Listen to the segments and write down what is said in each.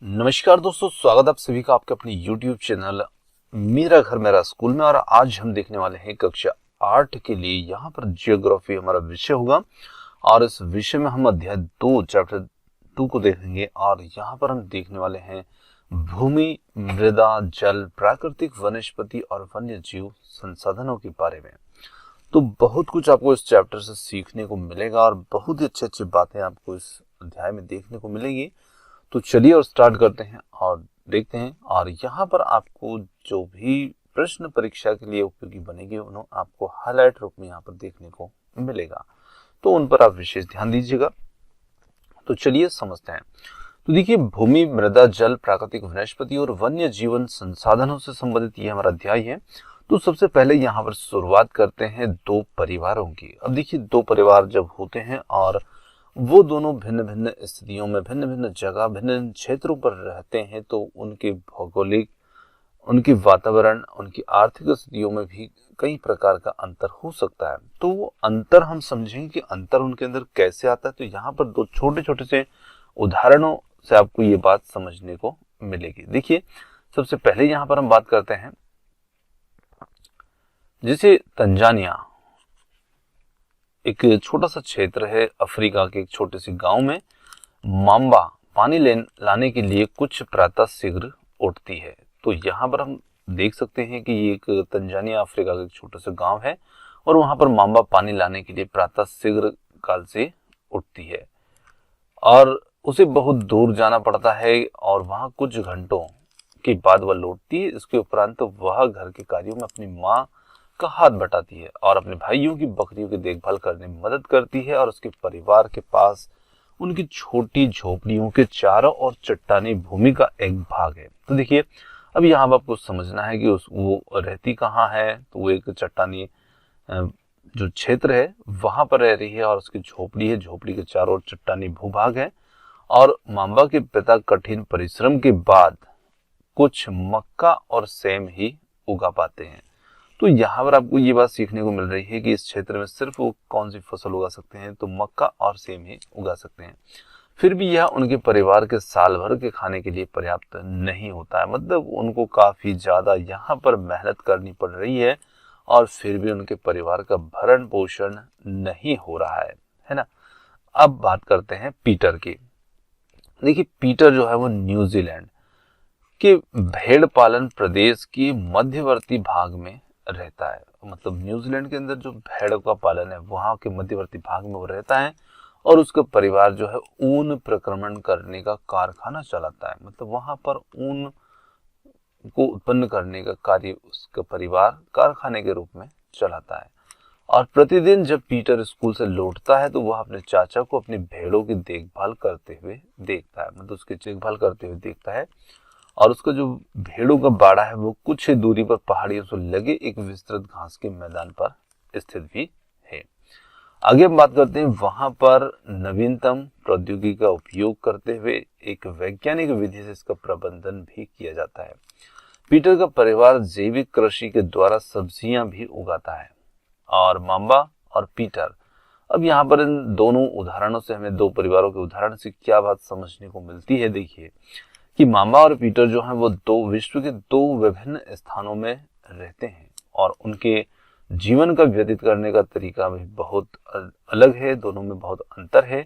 नमस्कार दोस्तों, स्वागत आप सभी का आपके अपने YouTube चैनल मेरा घर मेरा स्कूल में। और आज हम देखने वाले हैं कक्षा 8 के लिए यहाँ पर जियोग्राफी हमारा विषय होगा। और इस विषय में हम अध्याय 2 चैप्टर 2 को देखेंगे। और यहाँ पर हम देखने वाले हैं भूमि, मृदा, जल, प्राकृतिक वनस्पति और वन्य जीव संसाधनों के बारे में। तो बहुत कुछ आपको इस चैप्टर से सीखने को मिलेगा और बहुत ही अच्छी अच्छी बातें आपको इस अध्याय में देखने को मिलेगी। तो चलिए और स्टार्ट करते हैं और देखते हैं। और यहाँ पर आपको जो भी प्रश्न परीक्षा के लिए उपयोगी बनेगी उन्हें आपको हाईलाइट रूप में यहाँ पर देखने को मिलेगा, तो उन पर आप विशेष ध्यान दीजिएगा। तो चलिए समझते हैं। तो देखिए, भूमि, मृदा, जल, प्राकृतिक वनस्पति और वन्य जीवन संसाधनों से संबंधित ये हमारा अध्याय है। तो सबसे पहले यहाँ पर शुरुआत करते हैं दो परिवारों की। अब देखिए, दो परिवार जब होते हैं और वो दोनों भिन्न भिन्न स्थितियों में, भिन्न भिन्न जगह, भिन्न भिन्न क्षेत्रों पर रहते हैं, तो उनके भौगोलिक, उनकी वातावरण, उनकी आर्थिक स्थितियों में भी कई प्रकार का अंतर हो सकता है। तो वो अंतर हम समझेंगे कि अंतर उनके अंदर कैसे आता है। तो यहाँ पर दो छोटे छोटे से उदाहरणों से आपको ये बात समझने को मिलेगी। देखिए, सबसे पहले यहाँ पर हम बात करते हैं, जैसे तंजानिया एक छोटा सा क्षेत्र है अफ्रीका के एक छोटे से गांव में। मांबा पानी लाने के लिए कुछ प्रातः शीघ्र उठती है। तो यहाँ पर हम देख सकते हैं कि ये एक तंजानिया अफ्रीका का एक छोटा सा गांव है और वहां पर मांबा पानी लाने के लिए प्रातः शीघ्र काल से उठती है और उसे बहुत दूर जाना पड़ता है और वहां कुछ घंटों के बाद वह लौटती है। इसके उपरांत वह घर के कार्यों में अपनी माँ का हाथ बटाती है और अपने भाइयों की बकरियों की देखभाल करने में मदद करती है। और उसके परिवार के पास उनकी छोटी झोपड़ियों के चारों ओर चट्टानी भूमि का एक भाग है। तो देखिए, अब यहाँ पर आपको समझना है कि वो रहती कहाँ है। तो वो एक चट्टानी जो क्षेत्र है वहां पर रह रही है और उसकी झोपड़ी है। झोपड़ी के चारों ओर चट्टानी भूभाग है और मांबा के पिता कठिन परिश्रम के बाद कुछ मक्का और सेम ही उगा पाते हैं। तो यहाँ पर आपको ये बात सीखने को मिल रही है कि इस क्षेत्र में सिर्फ वो कौन सी फसल उगा सकते हैं, तो मक्का और सेम ही उगा सकते हैं। फिर भी यह उनके परिवार के साल भर के खाने के लिए पर्याप्त नहीं होता है। मतलब उनको काफी ज्यादा यहाँ पर मेहनत करनी पड़ रही है और फिर भी उनके परिवार का भरण पोषण नहीं हो रहा है ना। अब बात करते हैं पीटर की। देखिए, पीटर जो है वो न्यूजीलैंड के भेड़ पालन प्रदेश के मध्यवर्ती भाग में रहता है। मतलब न्यूजीलैंड के अंदर जो भेड़ का पालन है वहां के मध्यवर्ती भाग में वो रहता है और उसका परिवार जो है ऊन प्रक्रमण करने का कारखाना चलाता है। मतलब वहां पर ऊन को उत्पन्न करने का कार्य उसका परिवार कारखाने के रूप में चलाता है। और प्रतिदिन जब पीटर स्कूल से लौटता है तो वह अपने चाचा को अपनी भेड़ों की देखभाल करते हुए देखता है। मतलब उसकी देखभाल करते हुए देखता है। और उसका जो भेड़ों का बाड़ा है वो कुछ ही दूरी पर पहाड़ियों से लगे एक विस्तृत घास के मैदान पर स्थित भी है। आगे हम बात करते हैं, वहां पर नवीनतम प्रौद्योगिकी का उपयोग करते हुए एक वैज्ञानिक विधि से इसका प्रबंधन भी किया जाता है। पीटर का परिवार जैविक कृषि के द्वारा सब्जियां भी उगाता है। और मांबा और पीटर, अब यहाँ पर इन दोनों उदाहरणों से हमें, दो परिवारों के उदाहरण से क्या बात समझने को मिलती है। देखिए कि मांबा और पीटर जो हैं वो दो विश्व के दो विभिन्न स्थानों में रहते हैं और उनके जीवन का व्यतीत करने का तरीका भी बहुत अलग है, दोनों में बहुत अंतर है।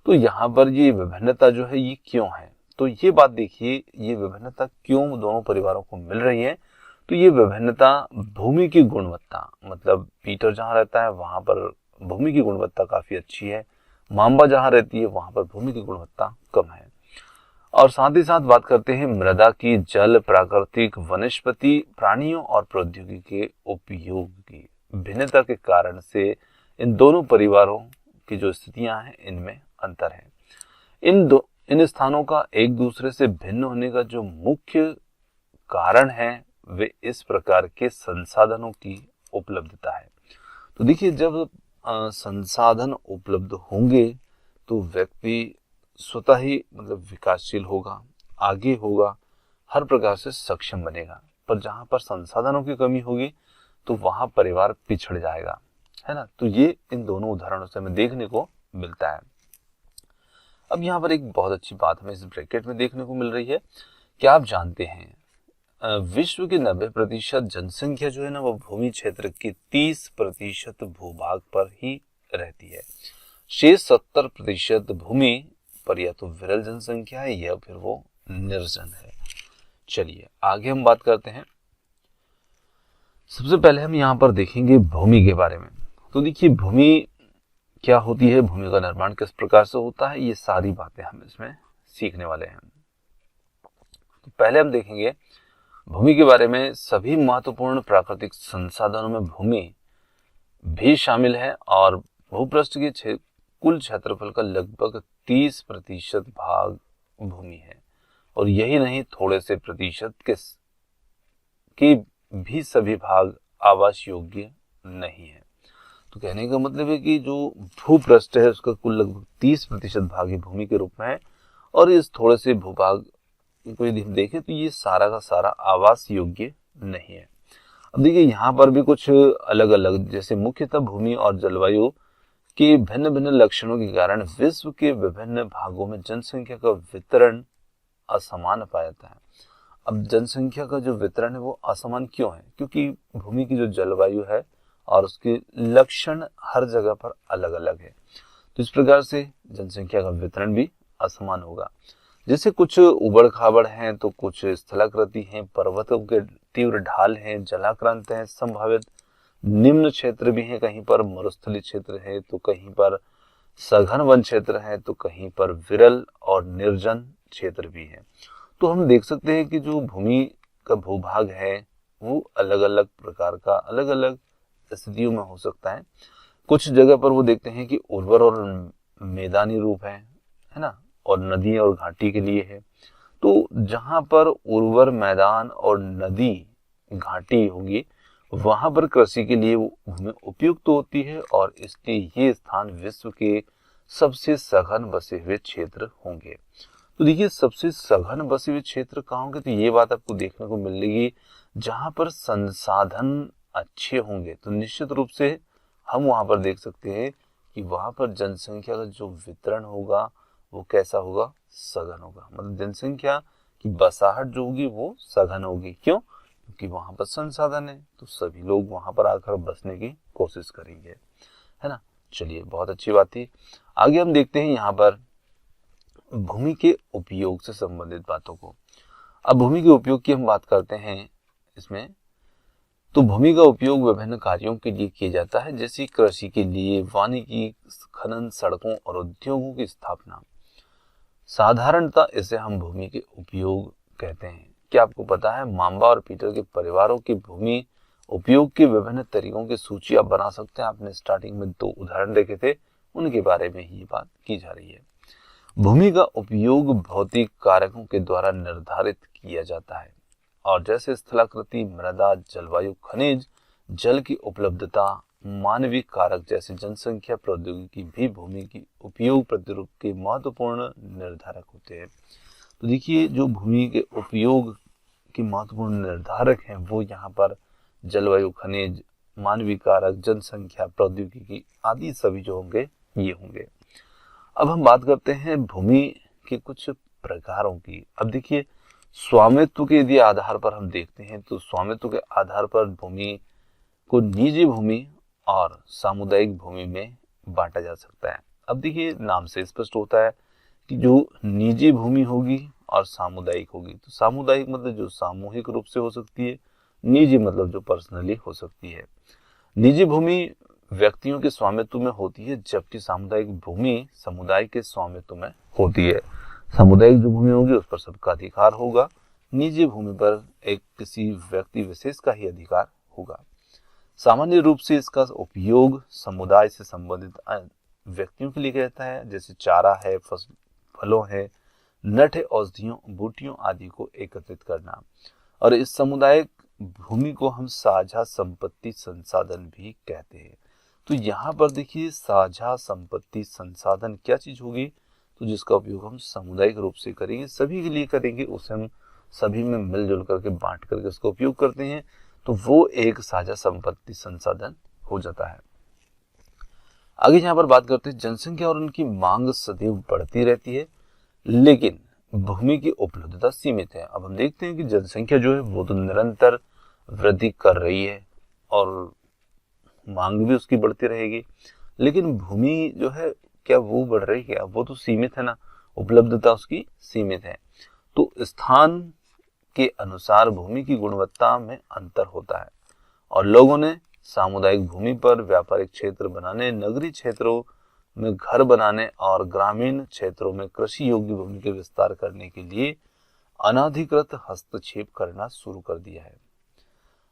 तो यहाँ पर ये विभिन्नता जो है ये क्यों है, तो ये बात देखिए, ये विभिन्नता क्यों दोनों परिवारों को मिल रही है। तो ये विभिन्नता भूमि की गुणवत्ता, मतलब पीटर जहाँ रहता है वहां पर भूमि की गुणवत्ता काफी अच्छी है, मांबा जहाँ रहती है वहां पर भूमि की गुणवत्ता कम है। और साथ ही साथ बात करते हैं मृदा की, जल, प्राकृतिक वनस्पति, प्राणियों और प्रौद्योगिकी के उपयोग की भिन्नता के कारण से इन दोनों परिवारों की जो स्थितियां हैं इनमें अंतर है। इन स्थानों का एक दूसरे से भिन्न होने का जो मुख्य कारण है वे इस प्रकार के संसाधनों की उपलब्धता है। तो देखिए, जब संसाधन उपलब्ध होंगे तो व्यक्ति स्वतः ही मतलब विकासशील होगा, आगे होगा, हर प्रकार से सक्षम बनेगा। पर जहां पर संसाधनों की कमी होगी तो वहां परिवार पिछड़ जाएगा, है ना। तो ये इन दोनों उदाहरणों से हमें देखने को मिलता है। अब यहाँ पर एक बहुत अच्छी बात हमें इस ब्रैकेट में देखने को मिल रही है। क्या आप जानते हैं विश्व की 90% जनसंख्या जो है ना वो भूमि क्षेत्र के 30% भूभाग पर ही रहती है। शेष 70% भूमि पर या तो विरल जनसंख्या है या फिर वो निर्जन है। चलिए आगे हम बात करते हैं। सबसे पहले हम यहाँ पर देखेंगे भूमि के बारे में। तो देखिए भूमि क्या होती है, भूमि का निर्माण किस प्रकार से होता है, ये सारी बातें हम इसमें सीखने वाले हैं। तो पहले हम देखेंगे भूमि के बारे में। सभी महत्वपूर्ण प्राकृतिक संसाधनों में भूमि भी शामिल है और भूपृष्ठ के कुल क्षेत्रफल का लगभग 30% भाग भूमि है। और यही नहीं, थोड़े से प्रतिशत के भी सभी भाग आवास योग्य नहीं है। तो कहने का मतलब है कि जो भूपृष्ठ है उसका कुल लगभग 30% भाग ही भूमि के रूप में है और इस थोड़े से भूभाग को यदि हम देखें तो ये सारा का सारा आवास योग्य नहीं है। अब देखिए यहाँ पर भी कुछ अलग अलग, जैसे मुख्यतः भूमि और जलवायु के भिन्न भिन्न लक्षणों के कारण विश्व के विभिन्न भागों में जनसंख्या का वितरण असमान पाया जाता है। अब जनसंख्या का जो वितरण है वो असमान क्यों है? क्योंकि भूमि की जो जलवायु है और उसके लक्षण हर जगह पर अलग अलग है, तो इस प्रकार से जनसंख्या का वितरण भी असमान होगा। जैसे कुछ उबड़ खाबड़ हैं तो कुछ स्थलाकृति हैं, पर्वतों के तीव्र ढाल हैं, जलाक्रांत हैं, संभावित निम्न क्षेत्र भी हैं, कहीं पर मरुस्थलीय क्षेत्र है तो कहीं पर सघन वन क्षेत्र है तो कहीं पर विरल और निर्जन क्षेत्र भी है। तो हम देख सकते हैं कि जो भूमि का भूभाग है वो अलग अलग प्रकार का अलग अलग स्थितियों में हो सकता है। कुछ जगह पर वो देखते हैं कि उर्वर और मैदानी रूप है ना, और नदी और घाटी के लिए है। तो जहां पर उर्वर मैदान और नदी घाटी होगी वहां पर कृषि के लिए भूमि उपयुक्त होती है और इसलिए ये स्थान विश्व के सबसे सघन बसे हुए क्षेत्र होंगे। तो देखिए सबसे सघन बसे हुए क्षेत्र कहाँ होंगे? तो ये बात आपको देखने को मिलेगी जहां पर संसाधन अच्छे होंगे। तो निश्चित रूप से हम वहां पर देख सकते हैं कि वहां पर जनसंख्या का जो वितरण होगा वो कैसा होगा? सघन होगा। मतलब जनसंख्या की बसाहट जो होगी वो सघन होगी। क्यों? क्योंकि वहां पर संसाधन है तो सभी लोग वहां पर आकर बसने की कोशिश करेंगे, है ना। चलिए बहुत अच्छी बात थी। आगे हम देखते हैं यहाँ पर भूमि के उपयोग से संबंधित बातों को। अब भूमि के उपयोग की हम बात करते हैं इसमें, तो भूमि का उपयोग विभिन्न कार्यों के लिए किया जाता है, जैसे कृषि के लिए, वानिकी, खनन, सड़कों और उद्योगों की स्थापना। साधारणतः इसे हम भूमि के उपयोग कहते हैं। क्या आपको पता है मांबा और पीटर के परिवारों की भूमि उपयोग के विभिन्न तरीकों की सूची आप बना सकते हैं। आपने स्टार्टिंग में 2 उदाहरण देखे थे, उनके बारे में ही बात की जा रही है। भूमि का उपयोग भौतिक कारकों के द्वारा निर्धारित किया जाता है और जैसे स्थलाकृति, मृदा, जलवायु, खनिज, जल की उपलब्धता, मानवीय कारक जैसे जनसंख्या, प्रौद्योगिकी भी भूमि की उपयोग प्रतिरूप के महत्वपूर्ण निर्धारक होते हैं। तो देखिए जो भूमि के उपयोग के महत्वपूर्ण निर्धारक हैं वो यहाँ पर जलवायु, खनिज, मानवीय कारक, जनसंख्या, प्रौद्योगिकी आदि सभी जो होंगे ये होंगे। अब हम बात करते हैं भूमि के कुछ प्रकारों की। अब देखिए स्वामित्व के यदि आधार पर हम देखते हैं तो स्वामित्व के आधार पर भूमि को निजी भूमि और सामुदायिक भूमि में बांटा जा सकता है। अब देखिए नाम से स्पष्ट होता है कि जो निजी भूमि होगी और सामुदायिक होगी। तो सामुदायिक मतलब जो सामूहिक रूप से हो सकती है, निजी मतलब जो पर्सनली हो सकती है। निजी भूमि व्यक्तियों के स्वामित्व में होती है जबकि सामुदायिक भूमि समुदाय के स्वामित्व में होती है। सामुदायिक जो भूमि होगी उस पर सबका अधिकार होगा, निजी भूमि पर एक किसी व्यक्ति विशेष का ही अधिकार होगा। सामान्य रूप से इसका उपयोग समुदाय से संबंधित व्यक्तियों के लिए कहता है, जैसे चारा है, फलों है, नट है, औषधियों, बूटियों आदि को एकत्रित करना। और इस सामुदायिक भूमि को हम साझा संपत्ति संसाधन भी कहते हैं। तो यहाँ पर देखिए साझा संपत्ति संसाधन क्या चीज होगी? तो जिसका उपयोग हम सामुदायिक रूप से करेंगे, सभी के लिए करेंगे, उसे हम सभी में मिलजुल करके बांट करके उसका उपयोग करते हैं, तो वो एक साझा संपत्ति संसाधन हो जाता है। आगे यहाँ पर बात करते हैं, जनसंख्या और उनकी मांग सदैव बढ़ती रहती है, लेकिन भूमि की उपलब्धता सीमित है। अब हम देखते हैं कि जनसंख्या जो है वो तो निरंतर वृद्धि कर रही है और मांग भी उसकी बढ़ती रहेगी, लेकिन भूमि जो है क्या वो बढ़ रही है? वो तो सीमित है ना, उपलब्धता उसकी सीमित है। तो स्थान के अनुसार भूमि की गुणवत्ता में अंतर होता है और लोगों ने सामुदायिक भूमि पर व्यापारिक क्षेत्र बनाने, नगरीय क्षेत्रों में घर बनाने और ग्रामीण क्षेत्रों में कृषि योग्य भूमि के विस्तार करने के लिए अनाधिकृत हस्तक्षेप करना शुरू कर दिया है।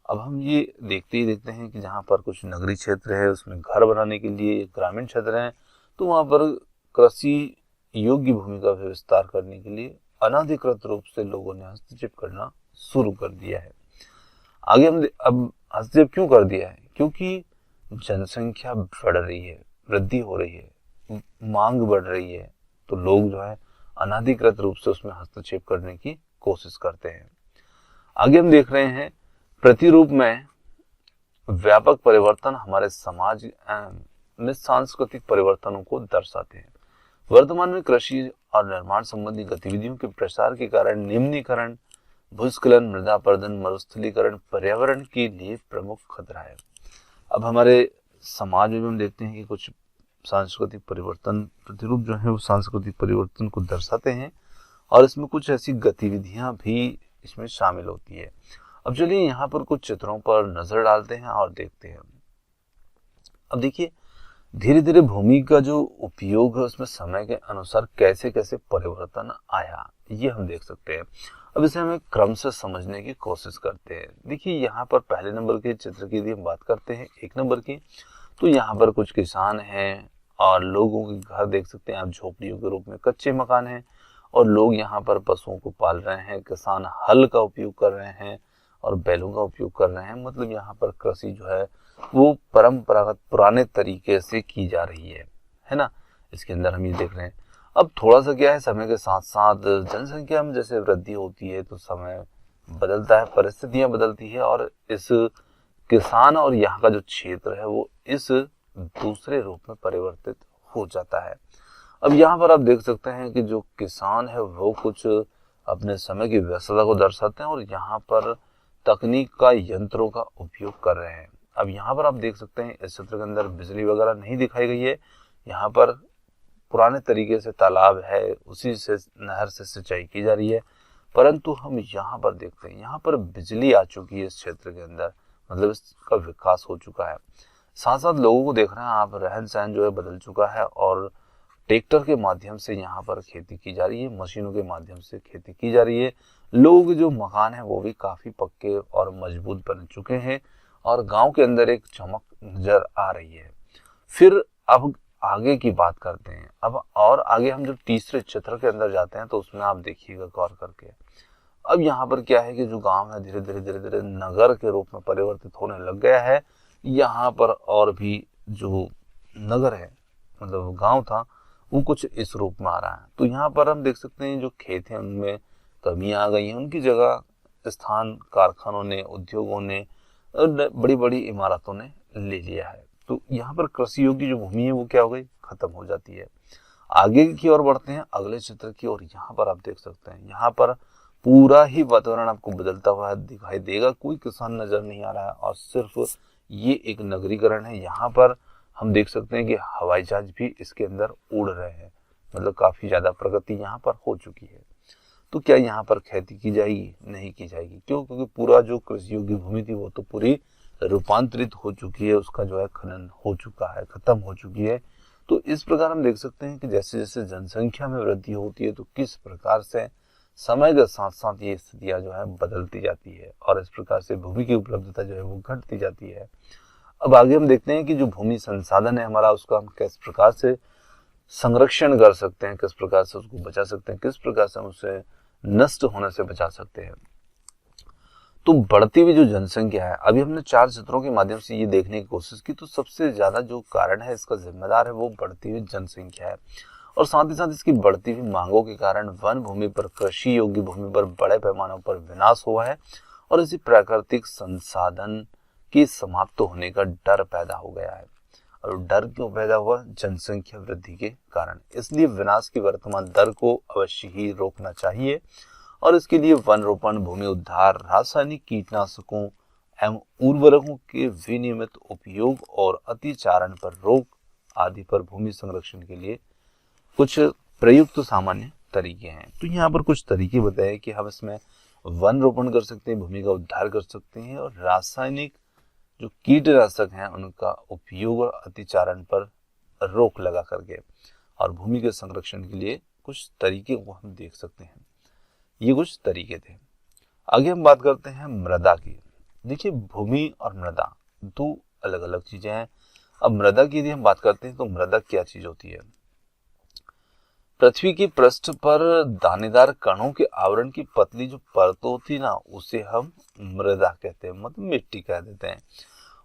अब हम ये देखते ही देखते हैं कि जहाँ पर कुछ नगरीय क्षेत्र है उसमें घर बनाने के लिए ग्रामीण क्षेत्र हैं, तो वहाँ पर कृषि योग्य भूमि का विस्तार करने के लिए अनाधिकृत रूप से लोगों ने हस्तक्षेप करना शुरू कर दिया है। आगे हम अब हस्तक्षेप क्यों कर दिया है? क्योंकि जनसंख्या बढ़ रही है, वृद्धि हो रही है, मांग बढ़ रही है, तो लोग जो है अनाधिकृत रूप से उसमें हस्तक्षेप करने की कोशिश करते हैं। आगे हम देख रहे हैं, प्रतिरूप में व्यापक परिवर्तन हमारे समाज में सांस्कृतिक परिवर्तनों को दर्शाते हैं। वर्तमान में कृषि और निर्माण संबंधी गतिविधियों के प्रसार के कारण निम्नीकरण, भूस्खलन, मृदा अपरदन, मरुस्थलीकरण पर्यावरण के लिए प्रमुख खतरा है। अब हमारे समाज में हम देखते हैं कि कुछ सांस्कृतिक परिवर्तन, प्रतिरूप जो है वो सांस्कृतिक परिवर्तन को दर्शाते हैं और इसमें कुछ ऐसी गतिविधियां भी इसमें शामिल होती है। अब चलिए यहाँ पर कुछ चित्रों पर नजर डालते हैं और देखते हैं। अब देखिए, धीरे धीरे भूमि का जो उपयोग है उसमें समय के अनुसार कैसे कैसे परिवर्तन आया, ये हम देख सकते हैं। अब इसे हमें क्रम से समझने की कोशिश करते हैं। देखिए, यहाँ पर पहले नंबर के चित्र की यदि हम बात करते हैं, 1 नंबर की, तो यहाँ पर कुछ किसान हैं और लोगों के घर देख सकते हैं आप, झोपड़ियों के रूप में कच्चे मकान हैं और लोग यहाँ पर पशुओं को पाल रहे हैं। किसान हल का उपयोग कर रहे हैं और बैलों का उपयोग कर रहे हैं। मतलब यहाँ पर कृषि जो है वो परंपरागत पुराने तरीके से की जा रही है ना। इसके अंदर हम ये देख रहे हैं। अब थोड़ा सा क्या है, समय के साथ साथ जनसंख्या में जैसे वृद्धि होती है तो समय बदलता है, परिस्थितियां बदलती है और इस किसान और यहाँ का जो क्षेत्र है वो इस दूसरे रूप में परिवर्तित हो जाता है। अब यहाँ पर आप देख सकते हैं कि जो किसान है वो कुछ अपने समय की व्यस्तता को दर्शाते हैं और यहाँ पर तकनीक का, यंत्रों का उपयोग कर रहे हैं। अब यहाँ पर आप देख सकते हैं इस चित्र के अंदर बिजली वगैरह नहीं दिखाई गई है। यहाँ पर पुराने तरीके से तालाब है, उसी से नहर से सिंचाई की जा रही है, परंतु हम यहाँ पर देखते हैं यहाँ पर बिजली आ चुकी है इस क्षेत्र के अंदर, मतलब इसका विकास हो चुका है। साथ साथ लोगों को देख रहे हैं आप, रहन सहन जो है बदल चुका है और ट्रैक्टर के माध्यम से यहाँ पर खेती की जा रही है, मशीनों के माध्यम से खेती की जा रही है। लोगों के जो मकान है वो भी काफी पक्के और मजबूत बन चुके हैं और गांव के अंदर एक चमक नजर आ रही है। फिर अब आगे की बात करते हैं। अब और आगे हम जब तीसरे चित्र के अंदर जाते हैं तो उसमें आप देखिएगा गौर करके, अब यहाँ पर क्या है कि जो गांव है धीरे धीरे नगर के रूप में परिवर्तित होने लग गया है। यहाँ पर और भी जो नगर है, मतलब गांव था, वो कुछ इस रूप में आ रहा है। तो यहाँ पर हम देख सकते हैं जो खेत हैं उनमें कमी आ गई है, उनकी जगह स्थान कारखानों ने, उद्योगों ने, बड़ी बड़ी इमारतों ने ले लिया है। तो यहाँ पर कृषि योग्य जो भूमि है वो क्या हो गई, खत्म हो जाती है। आगे की ओर बढ़ते हैं अगले चित्र की ओर। यहाँ पर आप देख सकते हैं यहाँ पर पूरा ही वातावरण आपको बदलता हुआ दिखाई देगा। कोई किसान नजर नहीं आ रहा है और सिर्फ ये एक नगरीकरण है। यहाँ पर हम देख सकते हैं कि हवाई जहाज भी इसके अंदर उड़ रहे हैं, मतलब काफी ज्यादा प्रगति यहाँ पर हो चुकी है। तो क्या यहाँ पर खेती की जाएगी? नहीं की जाएगी। क्यों? क्योंकि पूरा जो कृषि योग्य भूमि थी वो तो पूरी रूपांतरित हो चुकी है, उसका जो है खनन हो चुका है, खत्म हो चुकी है। तो इस प्रकार हम देख सकते हैं कि जैसे जैसे जनसंख्या में वृद्धि होती है तो किस प्रकार से समय के साथ साथ ये स्थितियां जो है बदलती जाती है और इस प्रकार से भूमि की उपलब्धता जो है वो घटती जाती है। अब आगे हम देखते हैं कि जो भूमि संसाधन है हमारा, उसका हम किस प्रकार से संरक्षण कर सकते हैं, किस प्रकार से उसको बचा सकते हैं, किस प्रकार से हम उसे नष्ट होने से बचा सकते हैं। तो बढ़ती हुई जो जनसंख्या है, अभी हमने 4 चित्रों के माध्यम से ये देखने की कोशिश की, तो सबसे ज्यादा जो कारण है इसका जिम्मेदार है वो बढ़ती हुई जनसंख्या है और साथ ही साथ इसकी बढ़ती हुई मांगों के कारण वन भूमि पर, कृषि योग्य भूमि पर बड़े पैमाने पर विनाश हुआ है और इसी प्राकृतिक संसाधन की समाप्त होने का डर पैदा हो गया है। और डर क्यों पैदा हुआ? जनसंख्या वृद्धि के कारण। इसलिए विनाश की वर्तमान दर को अवश्य ही रोकना चाहिए और इसके लिए वन रोपण, भूमि उद्धार, रासायनिक कीटनाशकों एवं उर्वरकों के विनियमित उपयोग और अतिचारण पर रोक आदि पर भूमि संरक्षण के लिए कुछ प्रयुक्त सामान्य तरीके हैं। तो यहाँ पर कुछ तरीके बताए कि हम इसमें वन रोपण कर सकते हैं, भूमि का उद्धार कर सकते हैं और रासायनिक जो कीटनाशक हैं उनका उपयोग और अतिचारण पर रोक लगा करके और भूमि के संरक्षण के लिए कुछ तरीके को हम देख सकते हैं। ये कुछ तरीके थे। आगे हम बात करते हैं मृदा की। देखिए, भूमि और मृदा दो अलग अलग चीजें हैं। अब मृदा की यदि हम बात करते हैं तो मृदा क्या चीज होती है? पृथ्वी के पृष्ठ पर दानेदार कणों के आवरण की पतली जो परत होती है ना, उसे हम मृदा कहते हैं, मतलब मिट्टी कह देते हैं।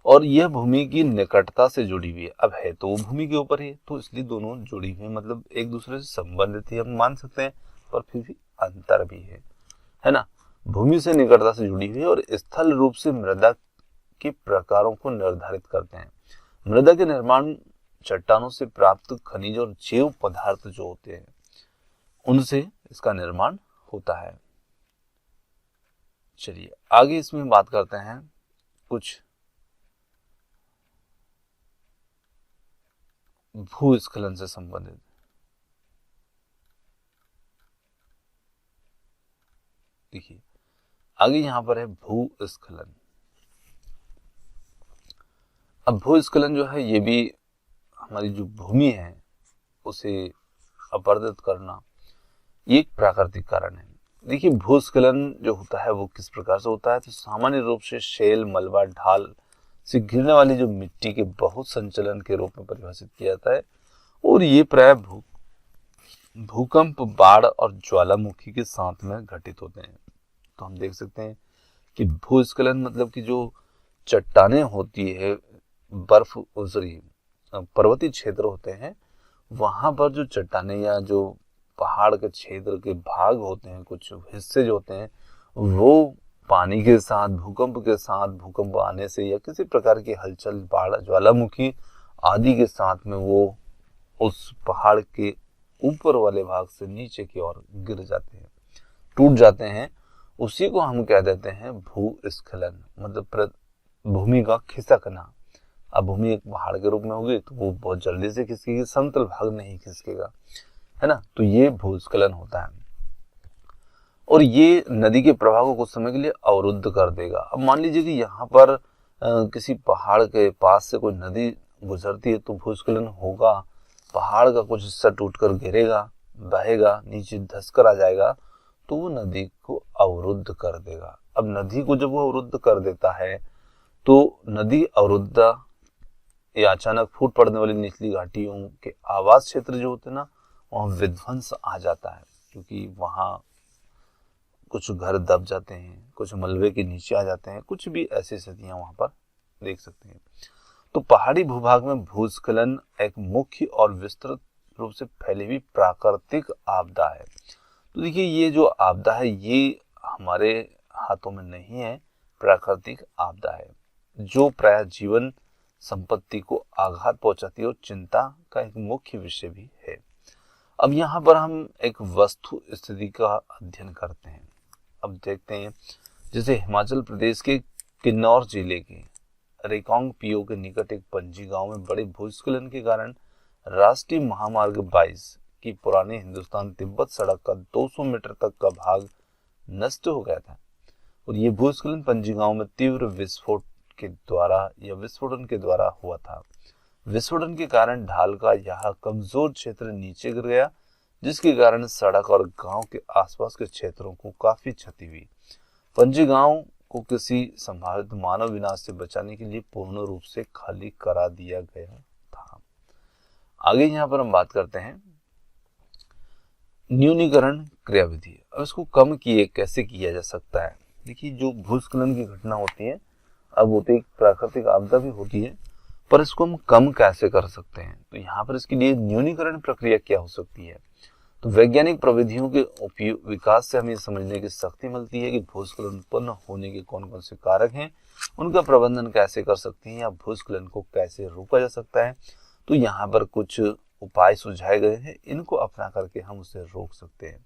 और यह भूमि की निकटता से जुड़ी हुई है। अब है तो वो भूमि के ऊपर है, तो इसलिए दोनों जुड़ी हुई है, मतलब एक दूसरे से संबंधित ही हम मान सकते हैं, पर फिर भी अंतर भी है ना। भूमि से निकटता से जुड़ी हुई है और स्थल रूप से मृदा के प्रकारों को निर्धारित करते हैं। मृदा के निर्माण चट्टानों से प्राप्त खनिज और जैव पदार्थ जो होते हैं उनसे इसका निर्माण होता है। चलिए आगे इसमें बात करते हैं कुछ भूस्खलन से संबंधित। देखिए आगे यहां पर है भूस्खलन। अब भूस्खलन जो है ये भी हमारी जो भूमि है उसे अपरदित करना, ये एक प्राकृतिक कारण है। देखिए भूस्खलन जो होता है वो किस प्रकार से होता है? तो सामान्य रूप से शेल, मलबा, ढाल से गिरने वाली जो मिट्टी के बहुत संचलन के रूप में परिभाषित किया जाता है और ये प्राय भूकंप, बाढ़ और ज्वालामुखी के साथ में घटित होते हैं। तो हम देख सकते हैं कि भूस्खलन मतलब कि जो चट्टानें होती है, बर्फ सॉरी पर्वतीय क्षेत्र होते हैं, वहां पर जो चट्टानें या जो पहाड़ के क्षेत्र के भाग होते हैं, कुछ हिस्से जो होते हैं, वो पानी के साथ, भूकंप के साथ, भूकंप आने से या किसी प्रकार की हलचल, बाढ़, ज्वालामुखी आदि के साथ में वो उस पहाड़ के ऊपर वाले भाग से नीचे की ओर गिर जाते हैं, टूट जाते हैं। उसी को हम कह देते हैं भूस्खलन, मतलब भूमि का खिसकना। अब भूमि एक पहाड़ के रूप में होगी तो वो बहुत जल्दी से खिसकेगी, समतल भाग नहीं खिसकेगा, है ना। तो ये भूस्खलन होता है और ये नदी के प्रवाह को कुछ समय के लिए अवरुद्ध कर देगा। अब मान लीजिए कि यहाँ पर किसी पहाड़ के पास से कोई नदी गुजरती है तो भूस्खलन होगा, पहाड़ का कुछ हिस्सा टूटकर गिरेगा, बहेगा, नीचे धंसकर आ जाएगा, तो वो नदी को अवरुद्ध कर देगा। अब नदी को जब वो अवरुद्ध कर देता है तो नदी अवरुद्ध या अचानक फूट पड़ने वाली निचली घाटियों के आवास क्षेत्र जो होते हैं ना, वहाँ विध्वंस आ जाता है, क्योंकि वहाँ कुछ घर दब जाते हैं, कुछ मलबे के नीचे आ जाते हैं, कुछ भी ऐसी स्थितियां वहां पर देख सकते हैं। तो पहाड़ी भूभाग में भूस्खलन एक मुख्य और विस्तृत रूप से फैली हुई प्राकृतिक आपदा है। तो देखिए ये जो आपदा है ये हमारे हाथों में नहीं है, प्राकृतिक आपदा है जो प्राय जीवन संपत्ति को आघात पहुंचाती है और चिंता का एक मुख्य विषय भी है। अब यहाँ पर हम एक वस्तु स्थिति का अध्ययन करते हैं। अब देखते हैं, जैसे हिमाचल प्रदेश के किन्नौर जिले के रेकोंग पीओ के निकट एक पंजी गांव में बड़े भूस्खलन के कारण राष्ट्रीय महामार्ग 22 की पुरानी हिंदुस्तान तिब्बत सड़क का 200 मीटर तक का भाग नष्ट हो गया था और ये भूस्खलन पंजी गांव में तीव्र विस्फोट के द्वारा या विस्फोटन के द्वारा हुआ था। विस्फोटन के कारण ढाल का यह कमजोर क्षेत्र नीचे गिर गया, जिसके कारण सड़क और गांव के आसपास के क्षेत्रों को काफी क्षति हुई। पंजी गांव को किसी संभावित मानव विनाश से बचाने के लिए पूर्ण रूप से खाली करा दिया गया था। आगे यहाँ पर हम बात करते हैं न्यूनीकरण क्रियाविधि। अब इसको कम कैसे किया जा सकता है? देखिए जो भूस्खलन की घटना होती है, अब वो तो एक प्राकृतिक आपदा भी होती है, पर इसको हम कम कैसे कर सकते हैं? तो यहाँ पर इसके लिए न्यूनीकरण प्रक्रिया क्या हो सकती है? तो वैज्ञानिक प्रविधियों के उपयोग विकास से हमें समझने की शक्ति मिलती है कि भूस्खलन उत्पन्न होने के कौन कौन से कारक हैं, उनका प्रबंधन कैसे कर सकते हैं या भूस्खलन को कैसे रोका जा सकता है। तो यहाँ पर कुछ उपाय सुझाए गए हैं, इनको अपना करके हम उसे रोक सकते हैं।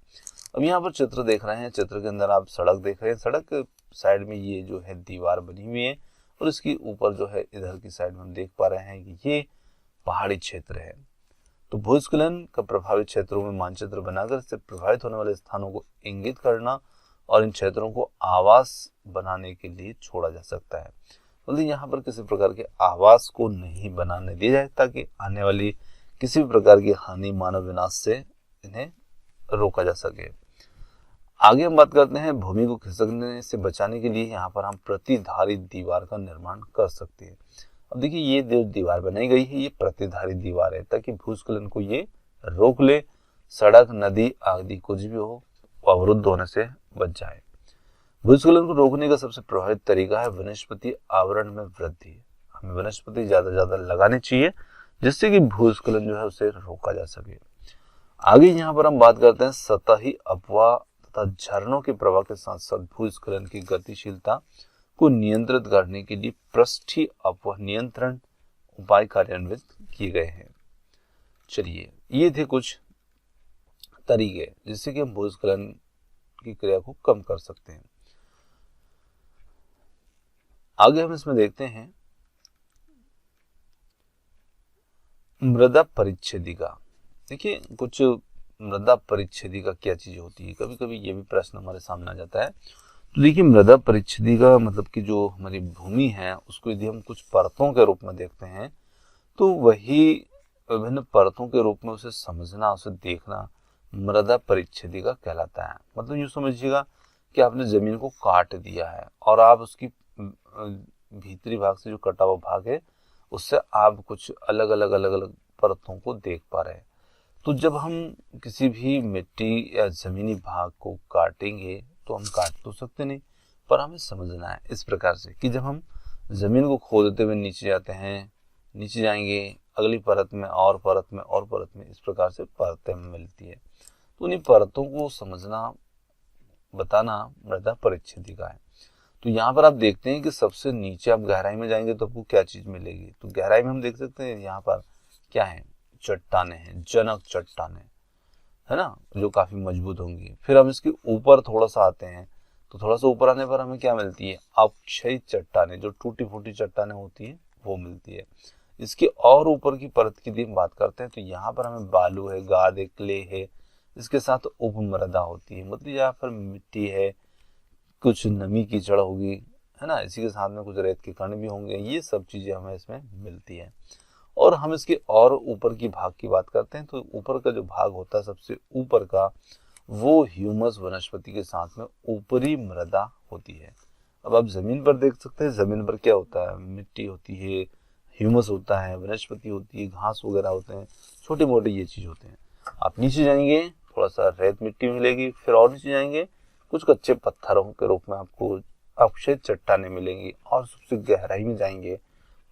अब यहाँ पर चित्र देख रहे हैं, चित्र के अंदर आप सड़क देख रहे हैं, सड़क साइड में ये जो है दीवार बनी हुई है और इसके ऊपर जो है इधर की साइड में हम देख पा रहे हैं कि ये पहाड़ी क्षेत्र है। तो भूस्खलन का प्रभावित क्षेत्रों में मानचित्र बनाकर इससे प्रभावित होने वाले स्थानों को इंगित करना और इन क्षेत्रों को आवास बनाने के लिए छोड़ा जा सकता है। मतलब यहाँ पर किसी प्रकार के आवास को नहीं बनाने दिया जाए ताकि आने वाली किसी भी प्रकार की हानि, मानव विनाश से इन्हें रोका जा सके। आगे हम बात करते हैं भूमि को खिसकने से बचाने के लिए यहाँ पर हम प्रतिधारित दीवार का निर्माण कर सकते हैं। अब देखिए ये जो दीवार बनाई गई है ये प्रतिधारित दीवार है ताकि भूस्खलन को ये रोक ले, सड़क, नदी आदि कुछ भी हो अवरुद्ध होने से बच जाए। भूस्खलन को रोकने का सबसे प्रभावित तरीका है वनस्पति आवरण में वृद्धि। हमें वनस्पति ज्यादा लगानी चाहिए जिससे कि भूस्खलन जो है उसे रोका जा सके। आगे यहाँ पर हम बात करते हैं सतही अपवाह तथा झरनों के प्रवाह के साथ साथ भूस्खलन की गतिशीलता को नियंत्रित करने के लिए पृष्ठीय अपवाह नियंत्रण उपाय कार्यान्वित किए गए हैं। चलिए ये थे कुछ तरीके जिससे कि हम भूस्खलन की क्रिया को कम कर सकते हैं। आगे हम इसमें देखते हैं मृदा परिच्छेदिका। देखिए कुछ मृदा परिच्छेदिका क्या चीज होती है, कभी कभी ये भी प्रश्न हमारे सामने आ जाता है। तो देखिए मृदा परिच्छेदिका मतलब कि जो हमारी भूमि है उसको यदि हम कुछ परतों के रूप में देखते हैं तो वही विभिन्न परतों के रूप में उसे समझना, उसे देखना मृदा परिच्छेदिका कहलाता है। मतलब यूँ समझिएगा कि आपने जमीन को काट दिया है और आप उसकी भीतरी भाग से जो कटा हुआ भाग है उससे आप कुछ अलग अलग परतों को देख पा रहे हैं। तो जब हम किसी भी मिट्टी या जमीनी भाग को काटेंगे तो हम काट तो सकते नहीं, पर हमें समझना है इस प्रकार से कि जब हम जमीन को खोदते हुए नीचे जाते हैं, नीचे जाएंगे अगली परत में और परत में और परत में, इस प्रकार से परतें मिलती है। तो उन्हीं परतों को समझना, बताना मृदा परिच्छेदिका है। तो यहाँ पर आप देखते हैं कि सबसे नीचे आप गहराई में जाएंगे तो आपको क्या चीज मिलेगी। तो गहराई में हम देख सकते हैं यहाँ पर क्या है, चट्टाने हैं, जनक चट्टाने है ना, जो काफी मजबूत होंगी। फिर हम इसके ऊपर थोड़ा सा आते हैं तो थोड़ा सा ऊपर आने पर हमें क्या मिलती है, अक्षय चट्टाने, जो टूटी फूटी चट्टाने होती है वो मिलती है। इसके और ऊपर की परत की यदि हम बात करते हैं तो यहाँ पर हमें बालू है, गाद है, क्ले है, इसके साथ उपमृदा होती है, मतलब यहाँ पर मिट्टी है, कुछ नमी कीचड़ होगी है ना, इसी के साथ में कुछ रेत के कण भी होंगे, ये सब चीजें हमें इसमें मिलती है। और हम इसके और ऊपर की भाग की बात करते हैं तो ऊपर का जो भाग होता है सबसे ऊपर का वो ह्यूमस वनस्पति के साथ में ऊपरी मृदा होती है। अब आप जमीन पर देख सकते हैं, जमीन पर क्या होता है, मिट्टी होती है, ह्यूमस होता है, वनस्पति होती है, घास वगैरह होते हैं, छोटे मोटे ये चीज होते हैं। आप नीचे जाएंगे थोड़ा सा रेत मिट्टी मिलेगी, फिर और नीचे जाएंगे कुछ कच्चे पत्थरों के रूप में आपको अक्षय चट्टाने मिलेंगी, और सबसे गहराई में जाएंगे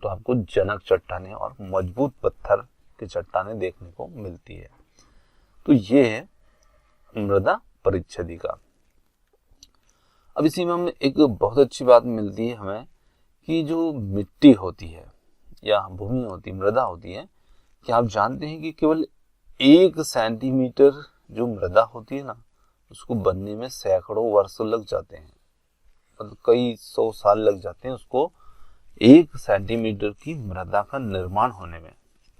तो आपको जनक चट्टाने और मजबूत पत्थर की चट्टाने देखने को मिलती है। तो ये है मृदा परिच्छेदिका। अब इसी में हमें एक बहुत अच्छी बात मिलती है हमें कि जो मिट्टी होती है या भूमि होती, मृदा होती है, क्या आप जानते हैं कि केवल 1 सेंटीमीटर जो मृदा होती है ना उसको बनने में सैकड़ों वर्ष लग जाते हैं, मतलब कई 100 साल लग जाते हैं उसको 1 सेंटीमीटर की मृदा का निर्माण होने में।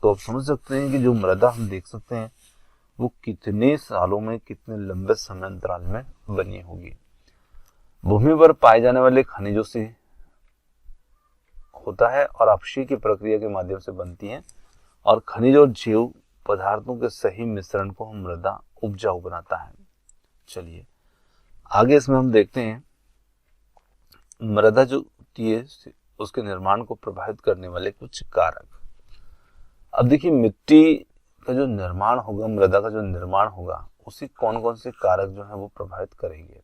तो आप समझ सकते हैं कि जो मृदा हम देख सकते हैं वो कितने सालों में, कितने लंबे समय अंतराल में बनी होगी। भूमि पर पाए जाने वाले खनिजों से होता है और अपक्षय की प्रक्रिया के माध्यम से बनती है, और खनिज और जैव पदार्थों के सही मिश्रण को हम मृदा उपजाऊ बनाता है। चलिए आगे इसमें हम देखते हैं मृदा जो होती है उसके निर्माण को प्रभावित करने वाले कुछ कारक। अब देखिए मिट्टी का जो निर्माण होगा, मृदा का जो निर्माण होगा, उसे कौन कौन से कारक जो है वो प्रभावित करेंगे।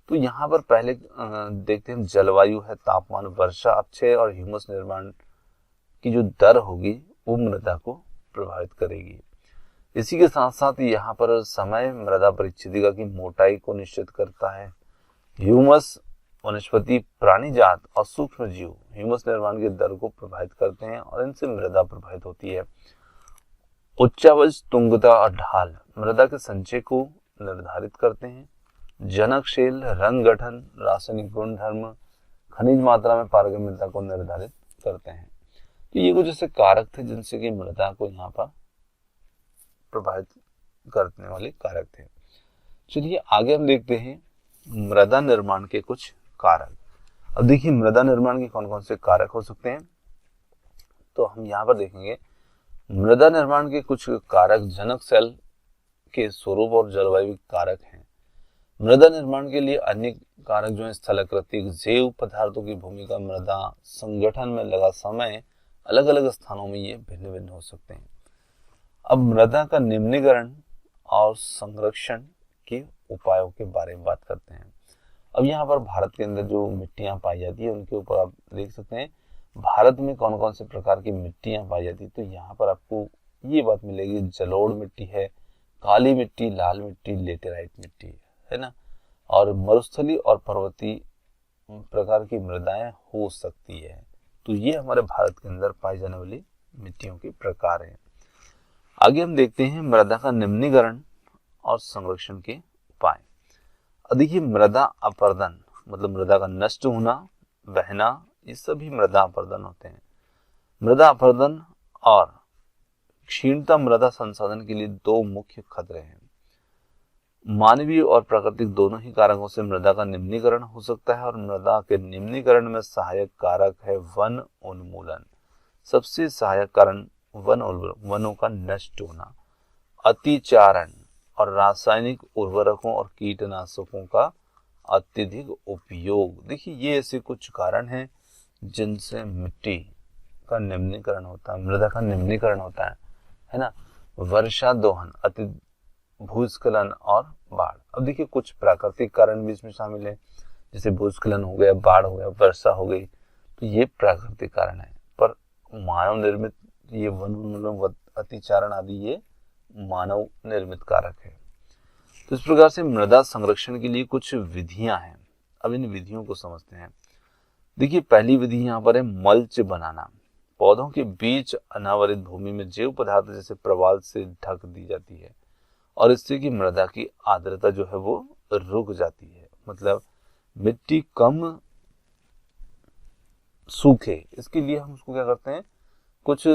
तो यहाँ पर पहले देखते हैं जलवायु है, तापमान, वर्षा, अपक्षय और ह्यूमस निर्माण की जो दर होगी वो मृदा को प्रभावित करेगी। इसी के साथ साथ यहाँ पर समय मृदा परिच्छेदिका की मोटाई को निश्चित करता है। ह्यूमस वनस्पति, प्राणी जात और सूक्ष्म जीव ह्यूमस निर्माण की दर को प्रभावित करते हैं और इनसे मृदा प्रभावित होती है। उच्चावच, तुंगता और ढाल मृदा के संचय को निर्धारित करते हैं। जनकशैल, रंग गठन, रासायनिक गुणधर्म खनिज मात्रा में पारगम्यता को निर्धारित करते हैं। तो ये कुछ ऐसे कारक थे जिनसे कि मृदा को यहाँ पर प्रभावित करने वाले कारक थे। चलिए आगे हम देखते हैं मृदा निर्माण के कुछ कारक। अब देखिए मृदा निर्माण के कौन कौन से कारक हो सकते हैं, तो हम यहाँ पर देखेंगे मृदा निर्माण के कुछ कारक जनक सेल के स्वरूप और जलवायु कारक हैं। मृदा निर्माण के लिए अन्य कारक जो है स्थलाकृतिक जैव पदार्थों की भूमिका, मृदा संगठन में लगा समय, अलग अलग स्थानों में ये भिन्न भिन्न हो सकते हैं। अब मृदा का निम्नीकरण और संरक्षण के उपायों के बारे में बात करते हैं। अब यहाँ पर भारत के अंदर जो मिट्टियां पाई जाती है उनके ऊपर आप देख सकते हैं भारत में कौन कौन से प्रकार की मिट्टियां पाई जाती है। तो यहाँ पर आपको ये बात मिलेगी, जलोढ़ मिट्टी है, काली मिट्टी, लाल मिट्टी, लेटेराइट मिट्टी है ना, और मरुस्थली और पर्वतीय प्रकार की मृदाएं हो सकती है। तो ये हमारे भारत के अंदर पाई जाने वाली मिट्टियों के प्रकार हैं। आगे हम देखते हैं मृदा का निम्नीकरण और संरक्षण के उपाय। देखिए मृदा अपरदन मतलब मृदा का नष्ट होना, बहना, ये सभी मृदा अपरदन होते हैं। मृदा अपरदन और क्षीणता मृदा संसाधन के लिए दो मुख्य खतरे हैं। मानवीय और प्राकृतिक दोनों ही कारकों से मृदा का निम्नीकरण हो सकता है और मृदा के निम्नीकरण में सहायक कारक है वन उन्मूलन। सबसे सहायक कारण वनों का नष्ट होना, अतिचारण और रासायनिक उर्वरकों और कीटनाशकों का अत्यधिक उपयोग। देखिए ये ऐसे कुछ कारण हैं जिनसे मिट्टी का निम्नीकरण होता है, मृदा का निम्नीकरण होता है ना। वर्षा दोहन, अति भूस्खलन और बाढ़। अब देखिए कुछ प्राकृतिक कारण भी इसमें शामिल है, जैसे भूस्खलन हो गया, बाढ़ हो गया, वर्षा हो गई, तो ये प्राकृतिक कारण है। पर मानव निर्मित ये वन अतिचारण आदि ये मानव निर्मित कारक है। तो इस प्रकार से मृदा संरक्षण के लिए कुछ विधियां हैं। अब इन विधियों को समझते हैं। देखिए पहली विधि यहाँ पर है मल्च बनाना। पौधों के बीच अनावरित भूमि में जैव पदार्थ जैसे प्रवाल से ढक दी जाती है और इससे कि मृदा की आर्द्रता जो है वो रुक जाती है, मतलब मिट्टी कम सूखे। इसके लिए हम उसको क्या करते हैं, कुछ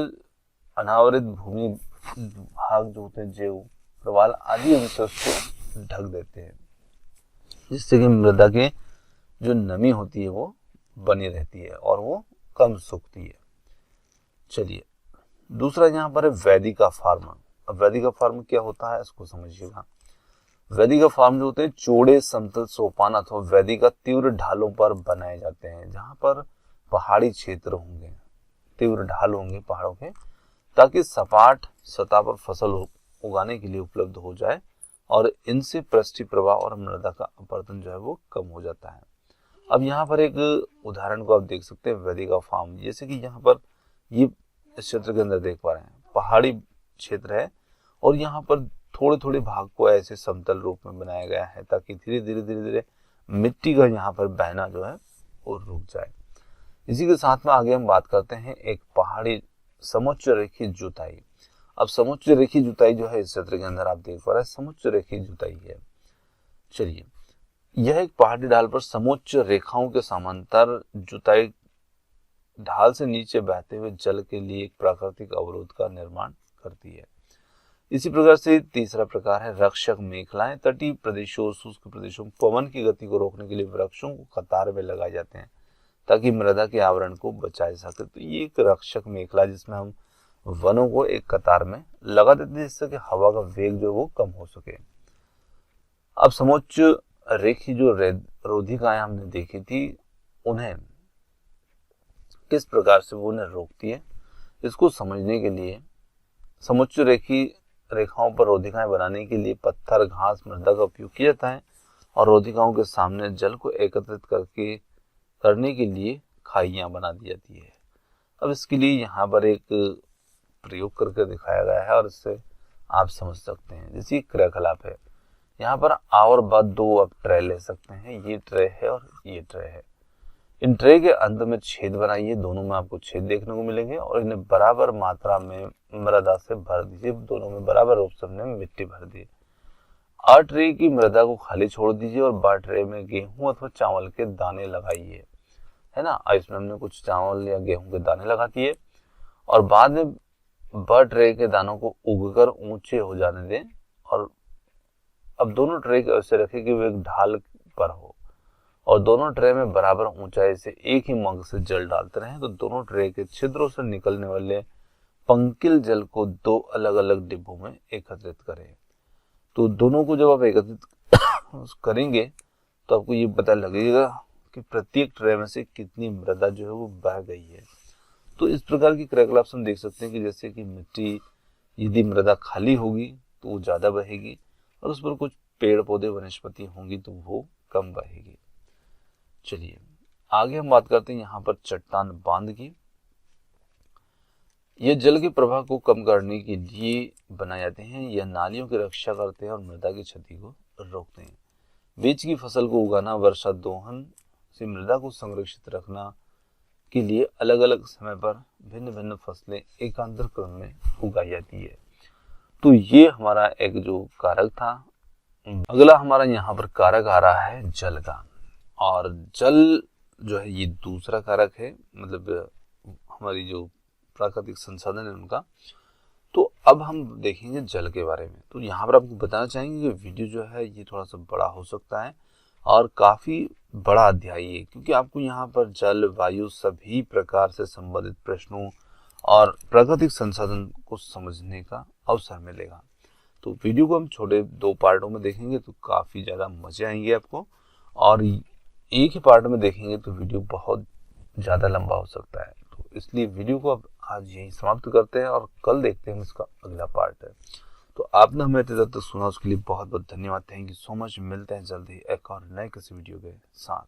अनावरित भूमि भाग जो होते हैं, जैव प्रवाल आदि उनसे उसको ढक देते हैं, जिससे कि मृदा के जो नमी होती है वो बनी रहती है और वो कम सूखती है। चलिए दूसरा यहाँ पर है वेदिका फार्म। अब वेदिका फार्म क्या होता है इसको समझिएगा। वेदिका फार्म जो होते हैं चौड़े समतल सोपान अथवा वेदिका तीव्र ढालों पर बनाए जाते हैं, जहां पर पहाड़ी क्षेत्र होंगे, तीव्र ढाल होंगे पहाड़ों के, ताकि सपाट सतह पर फसल उगाने के लिए उपलब्ध हो जाए और इनसे पृष्ठीय प्रवाह और मृदा का अपरदन जो है वो कम हो जाता है। अब यहाँ पर एक उदाहरण को आप देख सकते हैं वेदिका फार्म, जैसे कि यहाँ पर ये इस क्षेत्र के अंदर देख पा रहे हैं पहाड़ी क्षेत्र है और यहाँ पर थोड़े थोड़े भाग को ऐसे समतल रूप में बनाया गया है ताकि धीरे धीरे मिट्टी का यहाँ पर बहना जो है वो रुक जाए। इसी के साथ में आगे हम बात करते हैं एक पहाड़ी समुच्च रेखीय जुताई। अब समुच्च रेखीय जुताई जो है इस क्षेत्र के अंदर आप देख पा रहे हैं समुच्च रेखीय जुताई है। चलिए यह एक पहाड़ी ढाल पर समुच्च रेखाओं के समांतर जुताई ढाल से नीचे बहते हुए जल के लिए एक प्राकृतिक अवरोध का निर्माण करती है। इसी प्रकार से तीसरा प्रकार है रक्षक मेखलाएं। तटीय प्रदेशों और शुष्क प्रदेशों में पवन की गति को रोकने के लिए वृक्षों को कतार में लगाए जाते हैं ताकि मृदा के आवरण को बचाए सके। तो ये एक रक्षक मेखला जिसमें हम वनों को एक कतार में लगा देते हैं जिससे कि हवा का वेग जो वो कम हो सके। अब समुच्च रेखी जो रोधिकाएं हमने देखी थी उन्हें किस प्रकार से वो उन्हें रोकती है, इसको समझने के लिए समुच्च रेखी रेखाओं पर रोधिकाएं बनाने के लिए पत्थर, घास, मृदा का उपयोग किया जाता है और रोधिकाओं के सामने जल को एकत्रित करने के लिए खाइयां बना दी जाती है। अब इसके लिए यहाँ पर एक प्रयोग करके दिखाया गया है और इससे आप समझ सकते हैं। जैसे क्रियाकलाप है, यहाँ पर आ और ब दो आप ट्रे ले सकते हैं, ये ट्रे है और ये ट्रे है। इन ट्रे के अंत में छेद बनाइए, दोनों में आपको छेद देखने को मिलेंगे और इन्हें बराबर मात्रा में मृदा से भर दीजिए, दोनों में बराबर रूप से हमने मिट्टी भर दी। आ ट्रे की मृदा को खाली छोड़ दीजिए और बा ट्रे में गेहूं अथवा चावल के दाने लगाइए, है ना। इसमें हमने कुछ चावल या गेहूं के दाने लगा दिए और बाद में ब ट्रे के दानों को उगकर ऊंचे हो जाने दें। और अब दोनों ट्रे ऐसे रखें कि वो एक ढाल पर हो और दोनों ट्रे में बराबर ऊंचाई से एक ही मग से जल डालते रहें। तो दोनों ट्रे के छिद्रों से निकलने वाले पंकिल जल को दो अलग अलग डिब्बों में एकत्रित करें। तो दोनों को जब आप एकत्रित करेंगे तो आपको ये पता लगेगा कि प्रत्येक ट्रे में से कितनी मृदा जो है वो बह गई है। तो इस प्रकार की क्रियाकलाप हम देख सकते हैं कि जैसे कि मिट्टी यदि मृदा खाली होगी तो वो ज्यादा बहेगी और उस पर कुछ पेड़ पौधे वनस्पति होंगी तो वो कम बहेगी। चलिए आगे हम बात करते हैं यहाँ पर चट्टान बांध की। यह जल के प्रवाह को कम करने के लिए बनाए जाते हैं। यह नालियों की रक्षा करते हैं और मृदा की क्षति को रोकते हैं। बीज की फसल को उगाना, वर्षा दोहन से मृदा को संरक्षित रखना के लिए अलग अलग समय पर भिन्न भिन्न फसलें एकांतर क्रम में उगाई जाती है। तो ये हमारा एक जो कारक था। अगला हमारा यहाँ पर कारक आ रहा है जल का, और जल जो है ये दूसरा कारक है, मतलब हमारी जो प्राकृतिक संसाधन है उनका। तो अब हम देखेंगे जल के बारे में। तो यहाँ पर आपको बताना चाहेंगे कि वीडियो जो है ये थोड़ा सा बड़ा हो सकता है और काफी बड़ा अध्याय है, क्योंकि आपको यहाँ पर जल, वायु सभी प्रकार से संबंधित प्रश्नों और प्राकृतिक संसाधन को समझने का अवसर मिलेगा। तो वीडियो को हम छोटे 2 पार्टों में देखेंगे तो काफी ज्यादा मजे आएंगे आपको, और एक ही पार्ट में देखेंगे तो वीडियो बहुत ज्यादा लंबा हो सकता है। तो इसलिए वीडियो को अब आज यही समाप्त करते हैं और कल देखते हैं इसका अगला पार्ट है। तो आपने हमें इतना तक सुना उसके लिए बहुत बहुत धन्यवाद। Thank you so much. मिलते हैं जल्दी एक और नए किसी वीडियो के साथ।